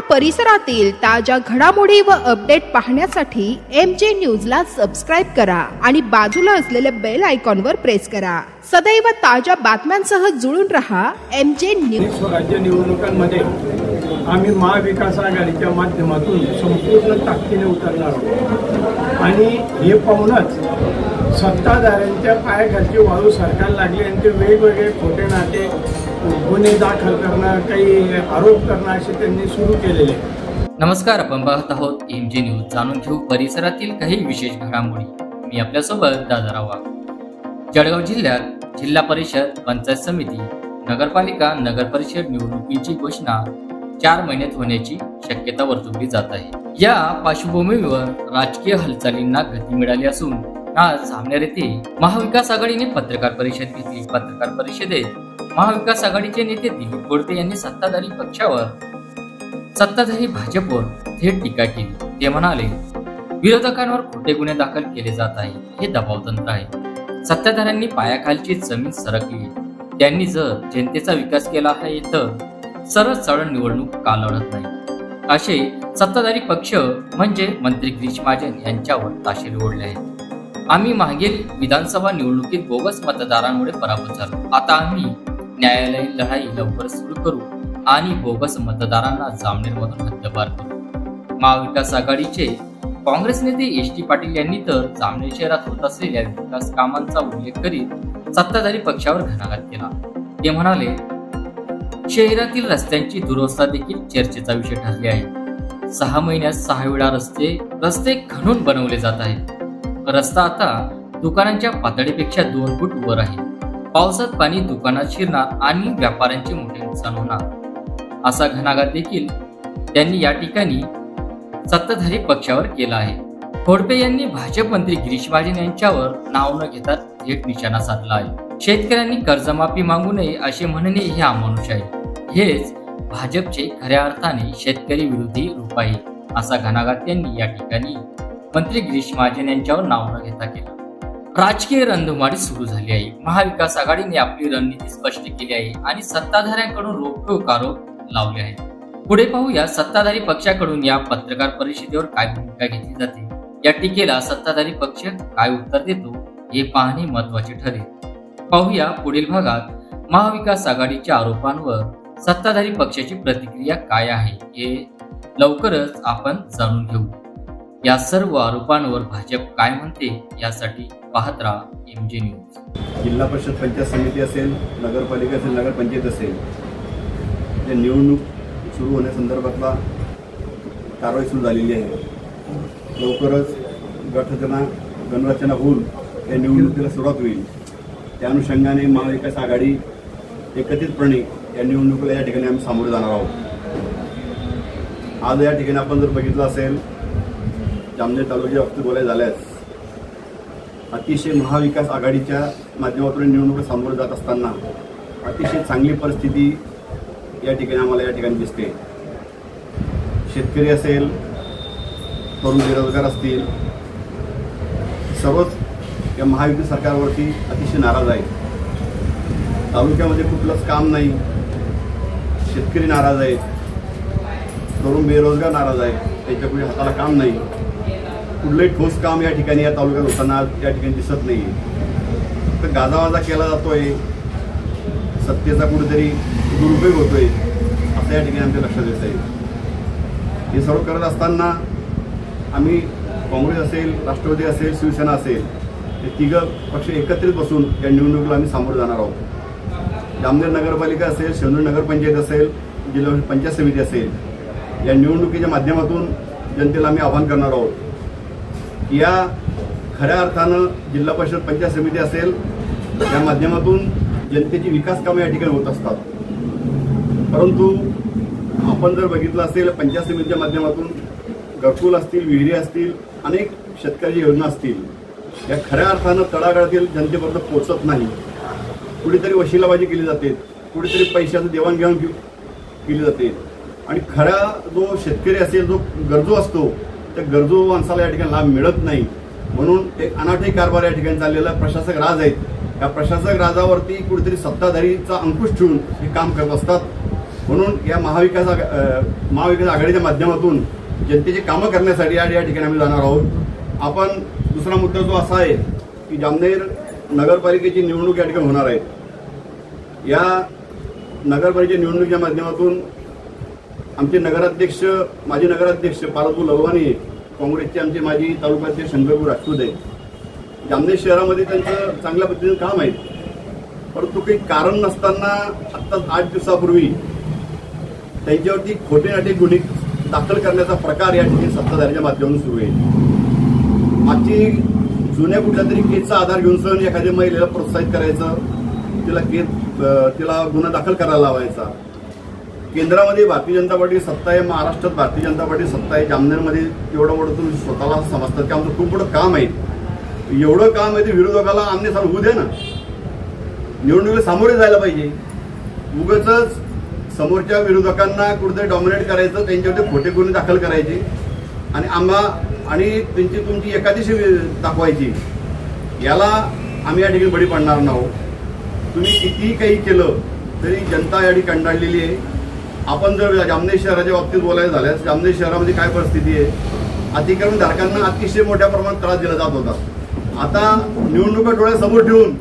आपल्या परिसरातील ताज्या घडामोडी व अपडेट पाहण्यासाठी MJ न्यूजला सबस्क्राइब करा आणि बाजूला असलेले बेल आयकॉनवर प्रेस करा। सदैव ताज्या बातम्यांसह जुळून रहा MJ न्यूज। राज्य निवडणुकांमध्ये आम्ही महाविकास आघाडीच्या माध्यमातून संपूर्ण ताकदीने उतरणार आहोत आणि हे पाहूनच सत्ताधाऱ्यांच्या पायाखालची वाळू सरकार लागली आणि ते वेगवेगळे खोटे नाटे गुन्हे दाखल करणं, काही आरोप करणं असे त्यांनी सुरू केलेले। नमस्कार, आपण पाहत आहोत MJ न्यूज। जाणून घेऊ परिसरातील काही विशेष घडामोडी। मी आपल्यासोबत दादाराव वाघ। जळगाव जिल्ह्यात जिल्हा परिषद, पंचायत समिती, नगरपालिका, नगर परिषद निवडणुकीची घोषणा 4 महिन्यात होण्याची शक्यता वर्तवली जात आहे। या पार्श्वभूमीवर राजकीय हालचालींना गती मिळाली असून आज जामनेर येथे महाविकास आघाडीने पत्रकार परिषद घेतली। पत्रकार परिषदेत महाविकास आघाडीचे नेते दिलीप गोडते यांनी सत्ताधारी पक्षावर, सत्ताधारी भाजपवर थेट टीका केली। ते म्हणाले, विरोधकांवर खोटे गुन्हे दाखल केले जात आहे, हे दबाव तंत्र आहे। सत्ताधाऱ्यांनी पायाखालची जमीन सरकली। त्यांनी जर जनतेचा विकास केला आहे तर सरळ सरळ निवडणूक का लढत नाही, असे सत्ताधारी पक्ष म्हणजे मंत्री गिरीश महाजन यांच्यावर ताशेरे ओढले आहेत। आम्ही मागील विधानसभा निवडणुकीत बोगस मतदारांमुळे पराभूत झालो। आता आम्ही न्यायालयीन लढाई लवकरच सुरू करू आणि बोगस मतदारांना जामनेरमधून हद्दपार करू। महाविकास आघाडीचे काँग्रेस नेते SD पाटील यांनी तर जामनेर शहरात होत असलेल्या विकास कामांचा उल्लेख करीत सत्ताधारी पक्षावर घणाघात केला। ते म्हणाले, शहरातील रस्त्यांची दुरवस्था देखील चर्चेचा विषय ठरली आहे। 6 महिन्यात 6 वेळा रस्ते खणून बनवले जात आहेत। रस्ता आता दुकानांच्या पातळीपेक्षा 2 फूट वर आहे। पावसात पाणी दुकानात शिरणार आणि व्यापाऱ्यांचे मोठे नुकसान होणार, असा घणाघात देखील त्यांनी या ठिकाणी सत्ताधारी पक्षावर केला आहे। खोडपे यांनी भाजप मंत्री गिरीश महाजन यांच्यावर नाव न घेता थेट निशाणा साधला आहे। शेतकऱ्यांनी कर्जमाफी मागू नये असे म्हणणे हे अमानुष आहे। हेच भाजपचे खऱ्या अर्थाने शेतकरी विरोधी रूप आहे, असा घणाघात त्यांनी या ठिकाणी मंत्री गिरीश महाजन यांच्यावर नाव न घेता केला। राजकीय रणधुमाळी सुरू झाली आहे। महाविकास आघाडीने आपली रणनीती स्पष्ट केली आहे आणि सत्ताधाऱ्यांकडून रोखठोक आरोप लावले आहेत। पुढे पाहूया सत्ताधारी पक्षाकडून या पत्रकार परिषदेवर काय भूमिका घेतली जाते। या टीकेला सत्ताधारी पक्ष काय उत्तर देतो हे पाहणे महत्त्वाचे ठरेल। पाहूया पुढील भागात महाविकास आघाडीच्या आरोपांवर सत्ताधारी पक्षाची प्रतिक्रिया काय आहे, हे लवकरच आपण जाणून घेऊ। या सर्व आरोपांवर भाजप काय म्हणते यासाठी पाहत राहा MJ न्यूज। जिल्हा परिषद, पंचायत समिती असेल, नगरपालिका असेल, नगरपंचायत असेल, या निवडणूक सुरू होण्यासंदर्भातला कारवाई सुरू झालेली आहे। लवकरच गणरचना होऊन या निवडणुकीला सुरुवात होईल। त्या अनुषंगाने महाविकास आघाडी एकत्रितपणे या निवडणुकीला या ठिकाणी आम्ही सामोरे जाणार आहोत। आज या ठिकाणी आपण जर बघितलं असेल, जामनेर तालुक्याच्या बाबतीत बोलायला झाल्यास अतिशय महाविकास आघाडीच्या माध्यमातून निवडणुकीला सामोरे जात असताना अतिशय चांगली परिस्थिती या ठिकाणी आम्हाला या ठिकाणी दिसते। शेतकरी असेल, तरुण बेरोजगार असतील, सर्वच या महायुती सरकारवरती अतिशय नाराज आहेत। तालुक्यामध्ये कुठलंच काम नाही, शेतकरी नाराज आहेत, तरुण बेरोजगार नाराज आहेत, त्यांच्यापुढे हाताला काम नाही। कुठलंही ठोस काम या ठिकाणी या तालुक्यात होताना या ठिकाणी दिसत नाही। तर गाजावाजा केला जातोय, सत्तेचा कुठेतरी दुरुपयोग होतोय, असं या ठिकाणी आमच्या लक्षात येत आहे। हे सर्व करत असताना आम्ही काँग्रेस असेल, राष्ट्रवादी असेल, शिवसेना असेल, हे तिघं पक्ष एकत्रित बसून या निवडणुकीला आम्ही सामोरे जाणार आहोत। जामनेर नगरपालिका असेल, शेंदूर नगरपंचायत असेल, जिल्हा पंचायत समिती असेल, या निवडणुकीच्या माध्यमातून जनतेला आम्ही आवाहन करणार आहोत की या खऱ्या अर्थानं जिल्हा परिषद, पंचायत समिती असेल, या माध्यमातून जनतेची विकास कामे या ठिकाणी होत असतात। परंतु आपण जर बघितलं असेल, पंचायत समितीच्या माध्यमातून घरकुल असतील, विहिरी असतील, अनेक शेतकऱ्याच्या योजना असतील, या खऱ्या अर्थानं तळागाळातील जनतेपर्यंत पोहोचत नाही। कुठेतरी वशिलाबाजी केली जाते, कुठेतरी पैशाचं देवाणघेवाण केली जाते आणि खरा जो शेतकरी असेल, जो गरजू असतो, त्या गरजू माणसाला या ठिकाणी लाभ मिळत नाही। म्हणून एक अनाठाई कारभार या ठिकाणी चाललेला प्रशासक राज आहेत। या प्रशासक राजावरती कुठेतरी सत्ताधारीचा अंकुश ठेवून हे काम करत असतात। म्हणून या महाविकास आघाडीच्या माध्यमातून जनतेची कामं करण्यासाठी या ठिकाणी आम्ही जाणार आहोत. आपण दुसरा मुद्दा जो असा आहे की जामनेर नगरपालिकेची निवडणूक या ठिकाणी होणार आहे. या नगरपालिकेच्या निवडणुकीच्या माध्यमातून आमचे माजी नगराध्यक्ष पारसभाऊ ललवाणी, काँग्रेसचे आमचे माजी तालुक्याचे शंकरभाऊ राजपूत आहे. जामनेर शहरामध्ये त्यांचं चांगल्या पद्धतीनं काम आहे, परंतु काही कारण नसताना आत्ताच 8 दिवसापूर्वी त्यांच्यावरती खोटे नाटे गुन्हे दाखल करण्याचा प्रकार या ठिकाणी सत्ताधाऱ्यांच्या माध्यमातून सुरू आहे. मागची जुन्या कुठल्या तरी केसचा आधार घेऊन सण एखाद्या महिलेला प्रोत्साहित करायचं, तिला गुन्हा दाखल करायला लावायचा. केंद्रामध्ये भारतीय जनता पार्टी सत्ता आहे, महाराष्ट्रात भारतीय जनता पार्टी सत्ता आहे. जामनेरमध्ये एवढं मोठं तुम्ही स्वतःला समजतात की आमचं खूप मोठं काम आहे. एवढं काम आहे ते विरोधकाला आमने साल होऊ दे ना, निवडणुकीला सामोरे जायला पाहिजे. उगाचच समोरच्या विरोधकांना कुठेतरी डॉमिनेट करायचं, त्यांच्यावरती खोटे गुन्हे दाखल करायचे आणि तुमची एकादशी दाखवायची. याला आम्ही या ठिकाणी बळी पडणार नाहो. तुम्ही कितीही काही केलं तरी जनता या ठिकाणी कंटाळलेली आहे. आपण जर जामनेर शहराच्या बाबतीत बोलायचं झाल्यास जामनेर शहरामध्ये काय परिस्थिती आहे, अतिक्रमणधारकांना अतिशय मोठ्या प्रमाणात त्रास दिला जात होता. आता निवडणुका डोळ्यासमोर ठेवून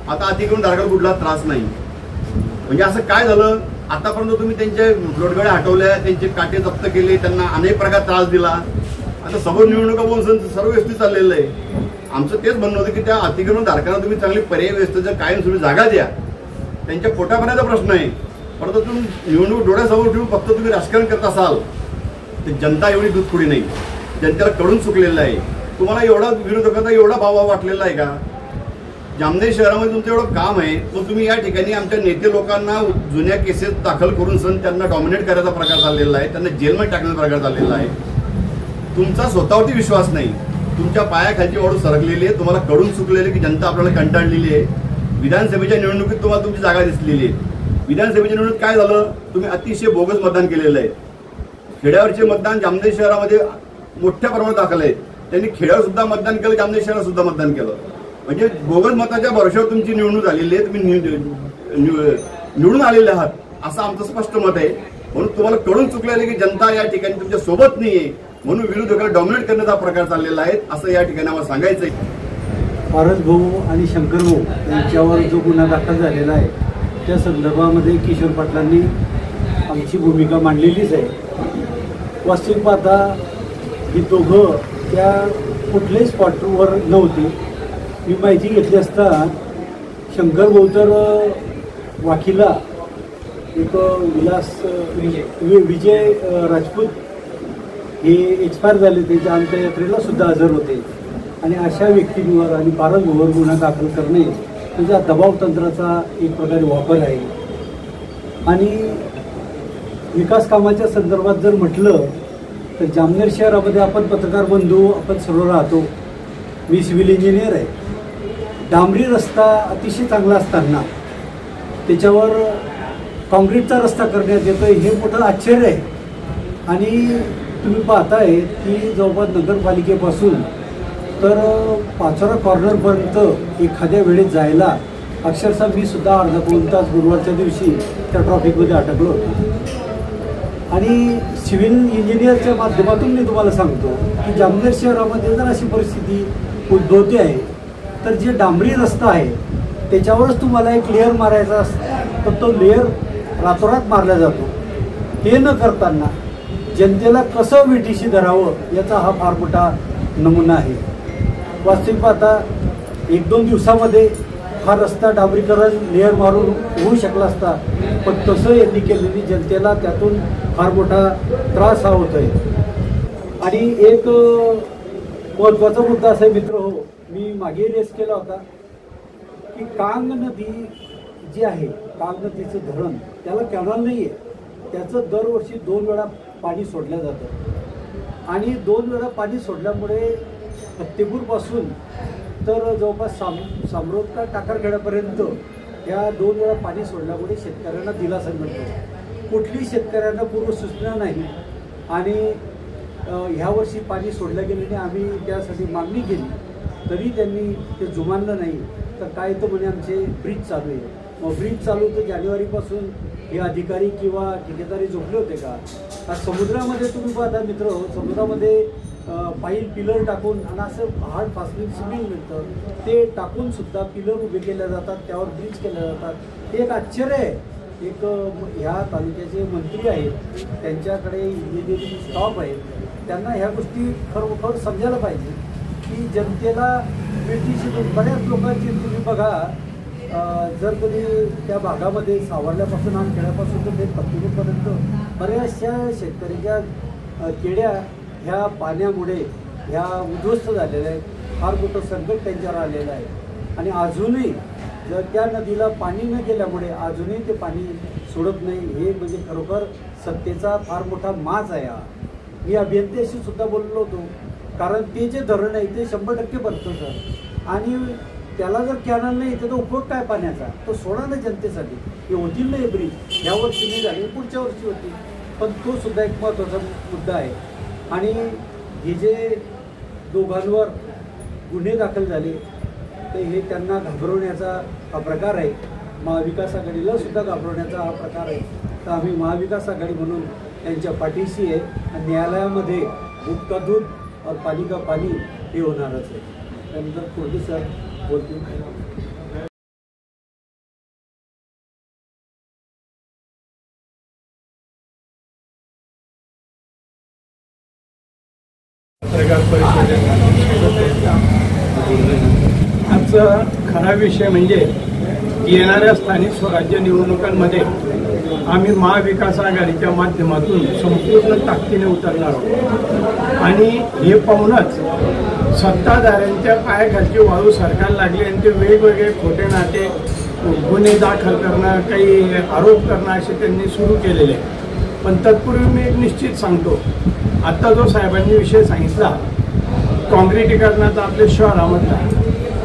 आता अतिक्रमणधारकांना कुठला त्रास नाही. म्हणजे असं काय झालं, आतापर्यंत तुम्ही त्यांचे लोटगड्या हटवल्या, त्यांचे काटे जप्त केले, त्यांना अनेक प्रकार त्रास दिला. आता समोर निवडणुका बोलून सर्व व्यवस्थित चाललेलं आहे. आमचं तेच म्हणणं होतं की त्या अतिक्रमणधारकांना तुम्ही चांगली पर्यायी व्यवस्थेचं कायमस्वरूपी जागा द्या. त्यांच्या पोटापाण्याचा प्रश्न आहे, परंतु तुम्ही निवडणूक डोळ्यासमोर ठेवून फक्त तुम्ही राजकारण करत असाल तर जनता एवढी दूधखोडी नाही. जनतेला कळून चुकलेलं आहे. तुम्हाला एवढा विरोधकांचा एवढा भाव वाटलेला आहे का? जामनेर शहरामध्ये तुमचं एवढं काम आहे, मग तुम्ही या ठिकाणी आमच्या नेते लोकांना जुन्या केसेस दाखल करून सण त्यांना डॉमिनेट करायचा प्रकार चाललेला आहे, त्यांना जेलमध्ये टाकण्याचा प्रकार चाललेला आहे. तुमचा स्वतःवरती विश्वास नाही, तुमच्या पायाखालची ओढ सरकलेली आहे. तुम्हाला कळून चुकलेली की जनता आपल्याला कंटाळलेली आहे. विधानसभेच्या निवडणुकीत तुम्हाला तुमची जागा दिसलेली आहे. विधानसभेच्या निवडणुकीत काय झालं, तुम्ही अतिशय बोगस मतदान केलेलं आहे. खेड्यावरचे मतदान जामनेर शहरामध्ये मोठ्या प्रमाणात दाखल आहे. त्यांनी खेड्यावर सुद्धा मतदान केलं, जामनेर शहरात सुद्धा मतदान केलं. म्हणजे बोगस मताच्या भरोश्यावर तुमची निवडणूक झालेली आहे. तुम्ही निवडून आलेले आहात असं आमचं स्पष्ट मत आहे. म्हणून तुम्हाला कळून चुकलेलं की जनता या ठिकाणी तुमच्या सोबत नाहीये, म्हणून विरोधकाला डॉमिनेट करण्याचा प्रकार चाललेला आहे असं या ठिकाणी आम्हाला सांगायचं आहे. पारसभाऊ आणि शंकरभाऊ यांच्यावर जो गुन्हा दाखल झालेला आहे त्या संदर्भामध्ये किशोर पाटलांनी आमची भूमिका मांडलेलीच आहे. वास्तविक पाहता ही दोघं त्या कुठल्याही स्पॉटवर नव्हती. मी माहिती घेतली असता शंकरभाऊ तर वाकीला एक विजय राजपूत हे एक्सपायर झाले, त्याच्या अंत्ययात्रेला सुद्धा हजर होते. आणि अशा व्यक्तींवर आणि पारसभाऊवर गुन्हा दाखल करणे त्याच्या दबाव तंत्राचा एक प्रकारे वापर आहे. आणि विकास कामाच्या संदर्भात जर म्हटलं तर जामनेर शहरामध्ये आपण पत्रकार बंधू आपण सर्व राहतो. मी सिव्हिल इंजिनियर आहे. डांबरी रस्ता अतिशय चांगला असताना त्याच्यावर काँक्रीटचा रस्ता करण्यात येतोय हे मोठं आश्चर्य आहे. आणि तुम्ही पाहताय की जवळपास नगरपालिकेपासून तर पाचोरा कॉर्नरपर्यंत एखाद्या वेळेत जायला अक्षरशः मी सुद्धा अर्धा पाऊण तास गुरुवारच्या दिवशी त्या ट्रॉफिकमध्ये अटकलो होतो. आणि सिव्हिल इंजिनियरच्या माध्यमातून मी तुम्हाला सांगतो की जामनेर शहरामध्ये जर अशी परिस्थिती उद्भवते आहे तर जे डांबरी रस्ता आहे त्याच्यावरच तुम्हाला एक लेअर मारायचा असतो तर तो लेअर रातोरात मारला जातो. हे न करताना जनतेला कसं वेठीशी धरावं याचा हा फार मोठा नमुना आहे. वास्तविक पाहता 1-2 दिवसामध्ये हा रस्ता डांबरीकरण लेअर मारून होऊ शकला असता, पण तसं यांनी केलेली जनतेला त्यातून फार मोठा त्रास हा होतोय. आणि एक महत्त्वाचा मुद्दा असा मित्र हो, मी मागे रेस केला होता की कांग नदी जी आहे, कांग नदीचं धरण त्याला कॅनॉल नाही आहे. त्याचं दरवर्षी 2 वेळा पाणी सोडलं जातं. आणि 2 वेळा पाणी सोडल्यामुळे फत्तेपूरपासून तर जवळपास सामरोद का टाकरखेड्यापर्यंत या 2 वेळा पाणी सोडल्यामुळे शेतकऱ्यांना दिलासा मिळतो. कुठलीही शेतकऱ्यांना पूर्वसूचना नाही. आणि ह्या वर्षी पाणी सोडलं गेल्याने आम्ही त्यासाठी मागणी केली तरी त्यांनी ते जुमानलं नाही. तर काय तर म्हणे आमचे ब्रिज चालू आहे. मग ब्रिज चालू तर जानेवारीपासून हे अधिकारी किंवा ठेकेदारी झोपले होते का? आज समुद्रामध्ये तुम्ही पाहता मित्र, समुद्रामध्ये पाईल पिलर टाकून आणि असं हार्ड फास्टनिंग सिमेंट मिळतं, ते टाकून सुद्धा पिलर उभे केले जातात, त्यावर ब्रिज केले जातात. हे एक आश्चर्य आहे. एक ह्या तालुक्याचे मंत्री आहेत, त्यांच्याकडे इंजिनिअरिंग स्टॉप आहे, त्यांना ह्या गोष्टी खरोखर समजायला पाहिजे की जनतेला मिळतीशी बऱ्याच लोकांची तुम्ही बघा, जर कधी त्या भागामध्ये सावरल्यापासून आणि खेड्यापासून तर ते पत्तीपर्यंत बऱ्याचशा शेतकऱ्याच्या केड्या ह्या पाण्यामुळे ह्या उद्ध्वस्त झालेल्या आहेत. फार मोठं संकट त्यांच्यावर आलेलं आहे. आणि अजूनही जर त्या नदीला पाणी न गेल्यामुळे अजूनही ते पाणी सोडत नाही. हे म्हणजे खरोखर सत्तेचा फार मोठा माज आहे. मी अभियंत्याशी सुद्धा बोललो होतो, कारण ते जे धरण आहे ते 100% भरतं सर, आणि त्याला जर कॅनल नाही तर उपयोग काय पाण्याचा? तो सोडा ना जनतेसाठी. हे होतील नाही ब्रिज, या वर्षी नाही झाले, पुढच्या वर्षी होतील, पण तो सुद्धा एक महत्त्वाचा मुद्दा आहे. आणि हे जे दोघांवर गुन्हे दाखल झाले तर हे त्यांना घाबरवण्याचा हा प्रकार आहे. महाविकास आघाडीला सुद्धा घाबरवण्याचा हा प्रकार आहे. तर आम्ही महाविकास आघाडी म्हणून त्यांच्या पाठीशी आहे. आणि न्यायालयामध्ये दूध का दूध और पाणी का पाणी हे होणारच आहे. त्यानंतर कोर्टी सर बोलतील. पत्रकार परिषदेत आजचा खरा विषय म्हणजे येणाऱ्या स्थानिक स्वराज्य निवडणुकांमध्ये आम्ही महाविकास आघाडीच्या माध्यमातून संपूर्ण ताकदीने उतरणार आहोत. आणि हे पाहूनच सत्ताधाऱ्यांच्या पायाखालची वाळू सरकार लागली आणि ते वेगवेगळे खोटे नाटे गुन्हे दाखल करणं, काही आरोप करणं असे त्यांनी सुरू केलेले. पण तत्पूर्वी मी एक निश्चित सांगतो, आत्ता जो साहेबांनी विषय सांगितला काँक्रिटीकरणाचा आपल्या शहरामधला,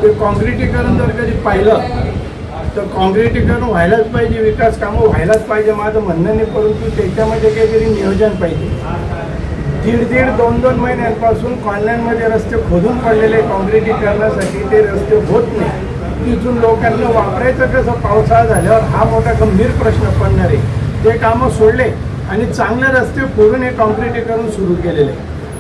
ते काँक्रिटीकरण जर कधी पाहिलं तर काँक्रिटीकरण व्हायलाच पाहिजे, विकास कामं व्हायलाच पाहिजे माझं म्हणणं नाही, परंतु त्याच्यामध्ये काहीतरी नियोजन पाहिजे. 1.5-2 महिन्यांपासून कॉलन्यांमध्ये रस्ते खोदून पडलेले काँक्रिटीकरणासाठी, ते रस्ते होत नाही. तिथून लोकांना वापरायचं कसं पावसाळा झाल्यावर हा मोठा गंभीर प्रश्न पडणार आहे. ते कामं सोडले आणि चांगले रस्ते फोडून हे काँक्रिटीकरण सुरू केलेले.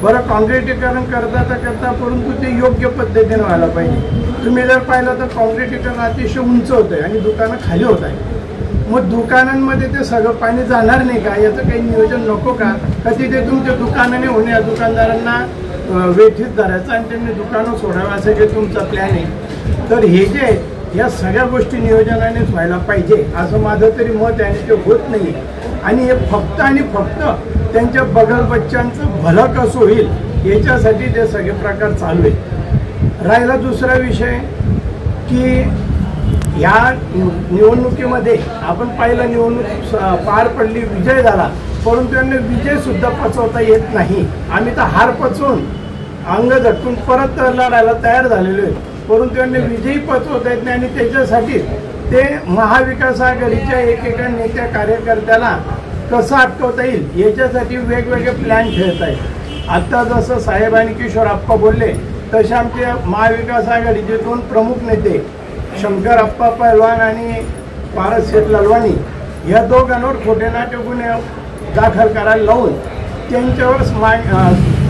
बरं, काँक्रिटीकरण करता परंतु ते योग्य पद्धतीने व्हायला पाहिजे. तुम्ही जर पाहिलं तर काँक्रिटीकरण अतिशय उंच होतं आहे आणि दुकानं खाली होत आहे. मग दुकानांमध्ये ते सगळं पाणी जाणार नाही का? याचं काही नियोजन नको का? तिथे तुमच्या दुकानाने होणे, दुकानदारांना वेठीत धरायचं आणि त्यांनी दुकानं सोडावं असं जे तुमचा प्लॅन आहे. तर हे जे या सगळ्या गोष्टी नियोजनानेच व्हायला पाहिजे असं माझं तरी मत आहे. आणि ते होत नाही. आणि हे फक्त आणि फक्त त्यांच्या बगल बच्चांचं भलं कसं होईल याच्यासाठी ते सगळे प्रकार चालू आहेत. राहिला दुसरा विषय की या निवडणुकीमध्ये आपण पाहिलं, निवडणूक पार पडली, विजय झाला, परंतु त्यांना विजयसुद्धा पचवता येत नाही. आम्ही तर हार पचवून अंग झटकून परत लढायला तयार झालेलो आहे, परंतु त्यांना विजयी पचवता येत नाही. आणि त्याच्यासाठी ते महाविकास आघाडीच्या एकेका नेत्या कार्यकर्त्याला कसं अटकवता येईल याच्यासाठी वेगवेगळे प्लॅन खेळत आहेत. आत्ता जसं साहेब आणि किशोरप्पा बोलले तसे आमचे महाविकास आघाडीचे 2 प्रमुख नेते शंकरप्पा पहलवान आणि पारस शेठ ललवाणी या दोघांवर खोटे नाटे गुन्हे दाखल करायला लावून त्यांच्यावर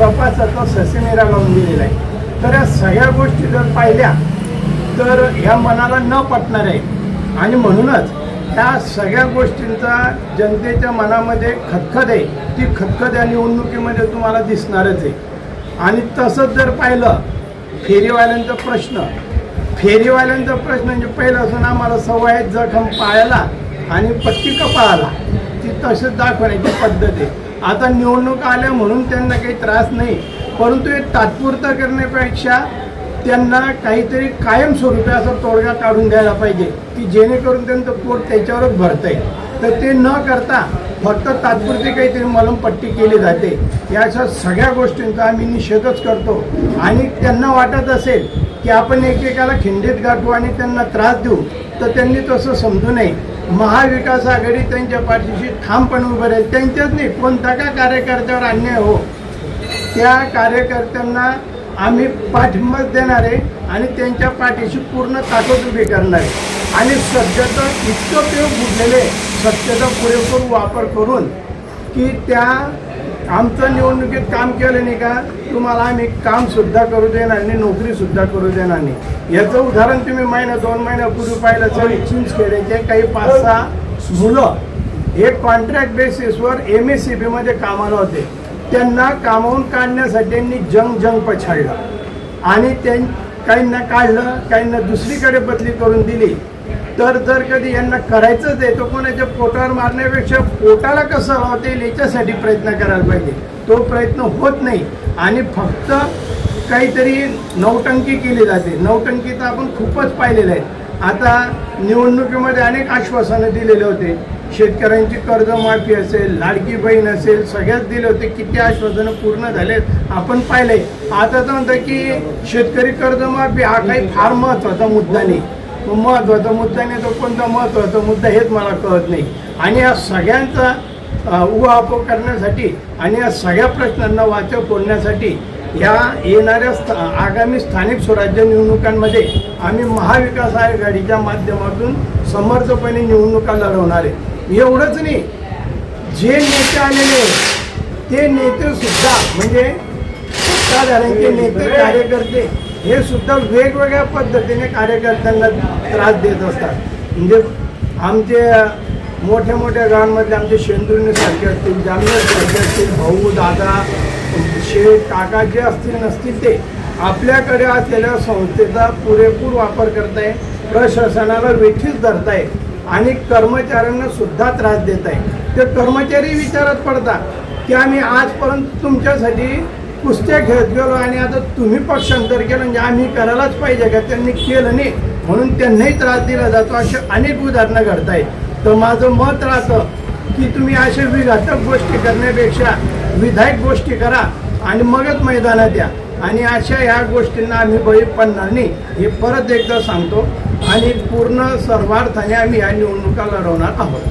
तपासाचा ससेमेरा लावून दिलेला आहे. तर या सगळ्या गोष्टी जर पाहिल्या तर ह्या मनाला न पटणार आहे. आणि म्हणूनच ह्या सगळ्या गोष्टींचा जनतेच्या मनामध्ये खतखत आहे. ती खतखत या निवडणुकीमध्ये तुम्हाला दिसणारच आहे. आणि तसंच जर पाहिलं फेरीवाल्यांचा प्रश्न म्हणजे पहिल्यापासून आम्हाला सवय आहे जखम पायाला आणि पट्टी कपाळाला, ती तसंच दाखवण्याची पद्धत आहे. आता निवडणूक आल्या म्हणून त्यांना काही त्रास नाही, परंतु हे तात्पुरतं करण्यापेक्षा त्यांना काहीतरी कायमस्वरूपी असा तोडगा काढून द्यायला पाहिजे की जेणेकरून त्यांचं पोट त्याच्यावरच भरतं आहे. तर ते न करता फक्त तात्पुरती काहीतरी मलमपट्टी केली जाते. या अशा सगळ्या गोष्टींचा आम्ही निषेधच करतो. आणि त्यांना वाटत असेल की आपण एकेकाला खिंडीत गाठू आणि त्यांना त्रास देऊ, तर त्यांनी तसं समजू नये. महाविकास आघाडी त्यांच्या पाठीशी ठामपणे उभं राहील. त्यांच्याच नाही, कोणता का कार्यकर्त्यावर अन्याय हो, त्या कार्यकर्त्यांना आम्ही पाठिंबा देणार आहे आणि त्यांच्या पाठीशी पूर्ण ताकद उभी करणार आहे आणि सध्याचं इतकं पेव फुटलेले सत्तेचा पुरेपूर वापर करून की त्या आमचं निवडणुकीत काम केलं नाही का तुम्हाला आम्ही कामसुद्धा करू देणार नाही, नोकरीसुद्धा करू देणार नाही. याचं उदाहरण तुम्ही महिना 2 महिन्यापूर्वी पाहिलं तर चिंचखेड्याचे काही 5-6 मुलं हे कॉन्ट्रॅक्ट बेसिसवर MSCB मध्ये कामाला होते. त्यांना कामावून काढण्यासाठी त्यांनी जंग पछाडलं आणि काहींना काढलं, काहींना दुसरीकडे बदली करून दिली. तर जर कधी यांना करायचंच आहे तर कोणाच्या पोटावर मारण्यापेक्षा पोटाला कसं लावता येईल याच्यासाठी प्रयत्न करायला पाहिजे. तो प्रयत्न होत नाही आणि फक्त काहीतरी नौटंकी केली जाते. नौटंकी तर आपण खूपच पाहिलेलं आहे. आता निवडणुकीमध्ये अनेक आश्वासनं दिलेले होते. शेतकऱ्यांची कर्जमाफी असेल, लाडकी बहीण असेल, सगळ्याच दिले होते. किती आश्वासनं पूर्ण झालेत आपण पाहिले. आता तर म्हणतं की शेतकरी कर्जमाफी हा काही फार महत्त्वाचा मुद्दा नाही. महत्त्वाचा मुद्दा नाही तो कोणता महत्त्वाचा मुद्दा हेच मला कळत नाही. आणि या सगळ्यांचा उहापोह करण्यासाठी आणि या सगळ्या प्रश्नांना वाचा फोडण्यासाठी या येणाऱ्या आगामी स्थानिक स्वराज्य निवडणुकांमध्ये आम्ही महाविकास आघाडीच्या माध्यमातून समर्थपणे निवडणुका लढवणार आहे. एवढंच नाही, जे नेते आलेले ते नेते सुद्धा म्हणजे सत्ताधाऱ्यांचे नेते कार्यकर्ते हे सुद्धा वेगवेगळ्या पद्धतीने कार्यकर्त्यांना त्रास देत असतात. म्हणजे आमचे मोठ्या मोठ्या गावांमधले आमचे शेंदुर्णी सारखे असतील, जामनेर सारखे असतील, भाऊ दादा शेठ काका जे असतील नसतील ते आपल्याकडे असलेल्या संस्थेचा पुरेपूर वापर करताय, प्रशासनाला वेठीस धरताय आणि कर्मचाऱ्यांना सुद्धा त्रास देत आहे. ते कर्मचारी विचारात पडतात की आम्ही आजपर्यंत तुमच्यासाठी कुस्त्या खेळत गेलो आणि आता तुम्ही पक्षांतर केलं म्हणजे आम्ही करायलाच पाहिजे का. त्यांनी केलं नाही म्हणून त्यांनाही त्रास दिला जातो. असे अनेक उदाहरणं घडत आहेत. तर माझं मत राहतं की तुम्ही अशा विघातक गोष्टी करण्यापेक्षा विधायक गोष्टी करा आणि मगच मैदानात या. आणि अशा ह्या गोष्टींना आम्ही बळी पडणार नाही हे परत एकदा सांगतो आणि पूर्ण सर्वार्थाने आम्ही या निवडणुका लढवणार आहोत.